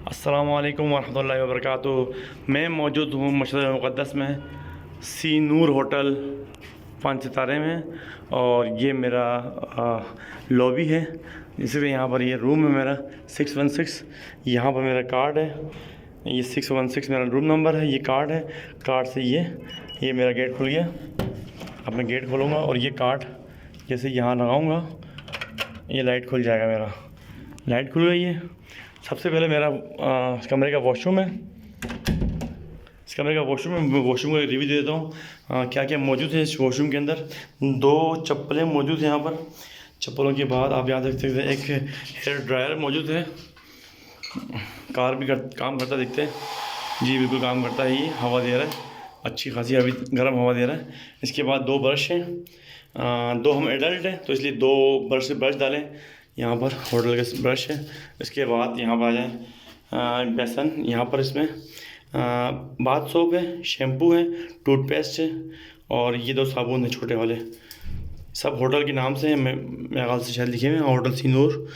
अस्सलामुअलैकुम वरहमतुल्लाहि वबरकातुहू। मैं मौजूद हूँ मस्जिद मुक़द्दस में, सी नूर होटल 5 सितारे में। और ये मेरा लॉबी है। इसलिए यहाँ पर ये रूम है मेरा 616। यहाँ पर मेरा कार्ड है, ये 616 मेरा रूम नंबर है। ये कार्ड है, कार्ड से ये मेरा गेट खुल गया। अब मैं गेट खोलूँगा और ये कार्ड जैसे यहाँ लगाऊँगा, ये लाइट खुल जाएगा। मेरा लाइट खुल गई है। सबसे पहले मेरा इस कमरे का वॉशरूम है। इस कमरे का वॉशरूम है। वॉशरूम का रिव्यू दे देता हूँ क्या क्या मौजूद है इस वॉशरूम के अंदर। 2 चप्पलें मौजूद हैं यहाँ पर। चप्पलों के बाद आप यहाँ देख सकते हैं एक हेयर ड्रायर मौजूद है। कार भी काम करता दिखते हैं जी, बिल्कुल काम करता है। ये हवा दे रहा है, अच्छी खासी अभी गर्म हवा दे रहा है। इसके बाद 2 ब्रश हैं। 2 हम एडल्ट हैं तो इसलिए 2 ब्रश डालें। यहाँ पर होटल का ब्रश है। इसके बाद यहाँ पर आ जाए बेसन। यहाँ पर इसमें बाथ सोप है, शैम्पू है, टूथपेस्ट है और ये 2 साबुन है छोटे वाले। सब होटल के नाम से हैं, मेरे ख्याल से शायद लिखे हुए हैं होटल सी नूर।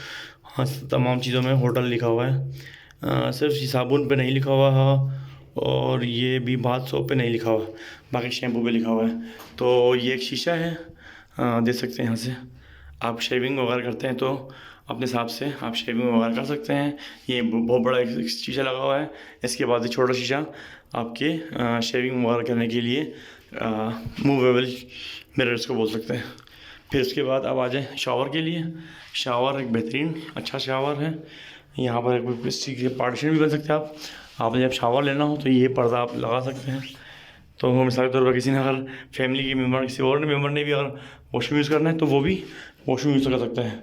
हाँ, तमाम चीज़ों में होटल लिखा हुआ है। सिर्फ ये साबुन पे नहीं लिखा हुआ है और ये भी बाथ सोप पे नहीं लिखा हुआ, बाकी शैम्पू पे लिखा हुआ है। तो ये एक शीशा है, देख सकते हैं। यहाँ से आप शेविंग वगैरह करते हैं तो अपने हिसाब से आप शेविंग वगैरह कर सकते हैं। ये बहुत बड़ा एक शीशा लगा हुआ है। इसके बाद ये छोटा शीशा आपके शेविंग वगैरह करने के लिए मूवेबल मिरर्स को बोल सकते हैं। फिर उसके बाद अब आ जाए शावर के लिए। शावर एक बेहतरीन अच्छा शावर है। यहाँ पर एक पार्टीशन भी बन सकते हैं। आपने जब शावर लेना हो तो ये पर्दा आप लगा सकते हैं। तो मिसाल के तौर पर किसी ने अगर फैमिली के मेम्बर, किसी और मेम्बर ने भी अगर वॉशरूम यूज़ करना है तो वो भी वॉशरूम यूज़ कर सकते हैं।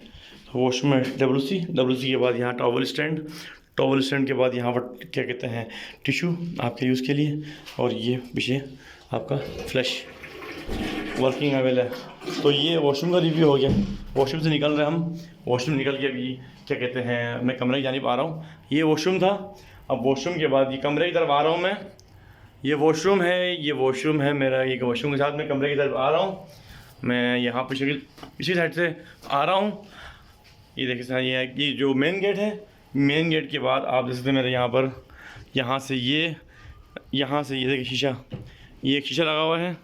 तो वॉशरूम में डब्ल्यू सी के बाद यहाँ टॉवल स्टैंड के बाद यहाँ पर क्या कहते हैं टिशू आपके यूज़ के लिए। और ये पीछे आपका फ्लश वर्किंग अवेल है। तो ये वॉशरूम का रिव्यू हो गया। वॉशरूम से निकल रहे हम। वॉशरूम निकल के अभी क्या कहते हैं मैं कमरे की जानिब आ रहा हूँ। ये वॉशरूम था। अब वॉशरूम के बाद ये कमरे की तरफ आ रहा हूँ मैं। ये वॉशरूम है मेरा। ये वॉशरूम के साथ मैं कमरे की तरफ आ रहा हूँ। मैं यहाँ पिछली साइड से आ रहा हूँ। ये देखिए सर, ये जो मेन गेट है। मेन गेट के बाद आप देख सकते हैं मेरे यहाँ से ये देखिए शीशा, ये एक शीशा लगा हुआ है।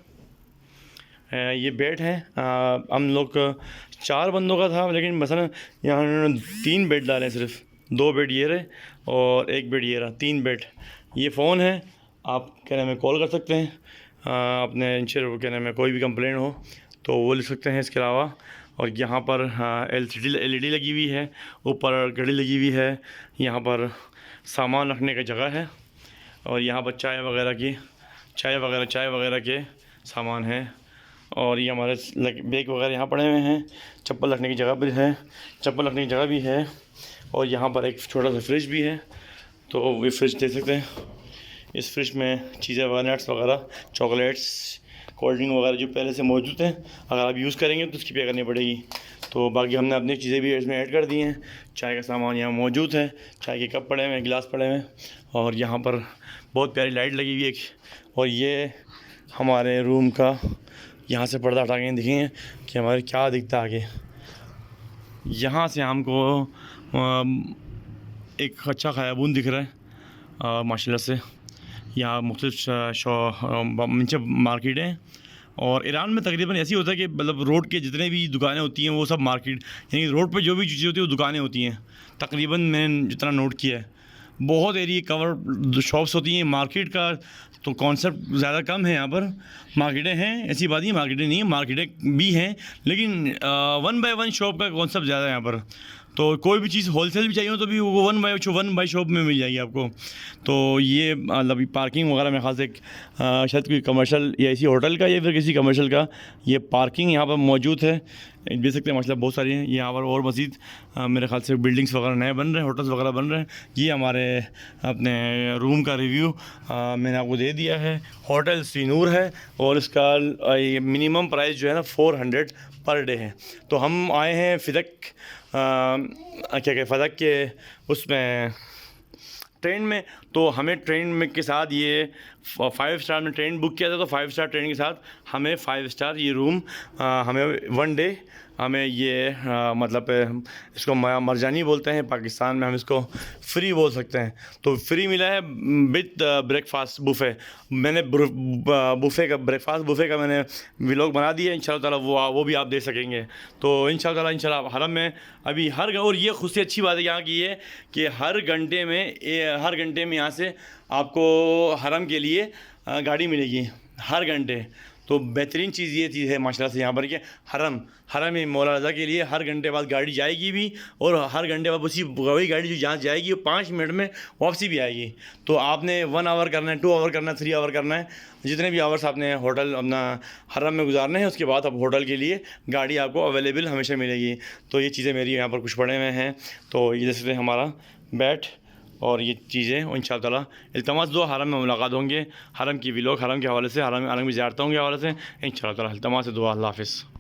ये बेड है। हम लोग 4 बंदों का था, लेकिन मसलन यहाँ उन्होंने 3 बेड डाले हैं। सिर्फ 2 बेड ये रहे और 1 बेड ये रहा, 3 बेड। ये फ़ोन है, आप क्या नाम है कॉल कर सकते हैं। अपने इंश्योर क्या नाम है कोई भी कंप्लेन हो तो वो लिख सकते हैं। इसके अलावा और यहाँ पर एलईडी लगी हुई है, ऊपर घड़ी लगी हुई है। यहाँ पर सामान रखने की जगह है और यहाँ पर चाय वगैरह के सामान है। और ये हमारे बैग वगैरह यहाँ पड़े हुए हैं। चप्पल रखने की जगह भी है। और यहाँ पर एक छोटा सा फ्रिज भी है। तो ये फ्रिज देख सकते हैं। इस फ्रिज में चीज़ें वगैरह, नट्स वगैरह, चॉकलेट्स, कोल्ड ड्रिंक वगैरह जो पहले से मौजूद हैं, अगर आप यूज़ करेंगे तो उसकी पे करनी पड़ेगी। तो बाकी हमने अपनी चीज़ें भी इसमें ऐड कर दी हैं। चाय का सामान यहाँ मौजूद है, चाय के कप पड़े हुए हैं, गिलास पड़े हुए हैं। और यहाँ पर बहुत प्यारी लाइट लगी हुई है। और ये हमारे रूम का, यहाँ से पर्दा हटा के दिखेंगे कि हमारे क्या दिखता है आगे। यहाँ से हमको एक अच्छा ख़याबून दिख रहा है माशाल्लाह से। यहाँ मुख्तलिफ मार्केटें हैं। और ईरान में तकरीबन ऐसी होता है कि मतलब रोड के जितने भी दुकानें होती हैं वो सब मार्केट, यानी रोड पे जो भी चीज़ें होती हैं वो दुकानें होती हैं। तकरीबन मैंने जितना नोट किया है, बहुत एरिया कवर शॉप्स होती हैं। मार्केट का तो कॉन्सेप्ट ज़्यादा कम है। यहाँ पर मार्केटें हैं, ऐसी बात नहीं मार्केटें नहीं है, मार्केटें भी हैं, लेकिन 1 बाय 1 शॉप का कॉन्सेप्ट ज़्यादा है यहाँ पर। तो कोई भी चीज़ होलसेल भी चाहिए हो तो भी वो 1 बाय शॉप में मिल जाएगी आपको। तो ये मतलब पार्किंग वगैरह मेरे ख्याल से शायद कोई कमर्शियल या इसी होटल का या फिर किसी कमर्शियल का ये पार्किंग यहाँ पर मौजूद है। देख सकते हैं माशाल्लाह बहुत सारी हैं यहाँ पर। और मज़ीद मेरे ख्याल से बिल्डिंग्स वगैरह नए बन रहे हैं, होटल्स वगैरह बन रहे हैं। ये हमारे अपने रूम का रिव्यू मैंने आपको दे दिया है। होटल सी नूर है और इसका मिनिमम प्राइस जो है ना 400 पर डे है। तो हम आए हैं फ़दक के उसमें ट्रेन में। तो हमें ट्रेन में के साथ ये 5 स्टार में ट्रेन बुक किया था। तो 5 स्टार ट्रेन के साथ हमें 5 स्टार ये रूम हमें 1 डे हमें ये मतलब इसको मरजानी बोलते हैं, पाकिस्तान में हम इसको फ्री बोल सकते हैं। तो फ्री मिला है विद ब्रेकफास्ट बुफ़े। मैंने बुफ़े का ब्रेकफास्ट बुफ़े का मैंने व्लॉग बना दिया, इंशाल्लाह ताला वो भी आप देख सकेंगे। तो इंशाल्लाह हरम में अभी और ये खुशी अच्छी बात है यहाँ की ये कि हर घंटे में यहाँ से आपको हरम के लिए गाड़ी मिलेगी हर घंटे। तो बेहतरीन चीज़ ये चीज़ है माशाल्लाह से यहाँ पर कि हरम में मौला रज़ा के लिए हर घंटे बाद गाड़ी जाएगी भी, और हर घंटे बाद वही गाड़ी जो जहाँ जाएगी वो 5 मिनट में वापसी भी आएगी। तो आपने 1 आवर करना है, 2 आवर करना है, 3 आवर करना है, जितने भी आवर्स आपने होटल अपना हरम में गुजारने हैं, उसके बाद अब होटल के लिए गाड़ी आपको अवेलेबल हमेशा मिलेगी। तो ये चीज़ें मेरी यहाँ पर कुछ पड़े हुए हैं। तो ये जैसे हमारा बैट और ये चीज़ें, और इंशाअल्लाह ताला इल्तमास दुआ हरम में मुलाकात होंगे, हरम की व्लॉग हरम के हवाले से, हरम की ज़ियारतों के हवाले से इंशाअल्लाह ताला इल्तमास दुआ। अल्लाह हाफ़िज़।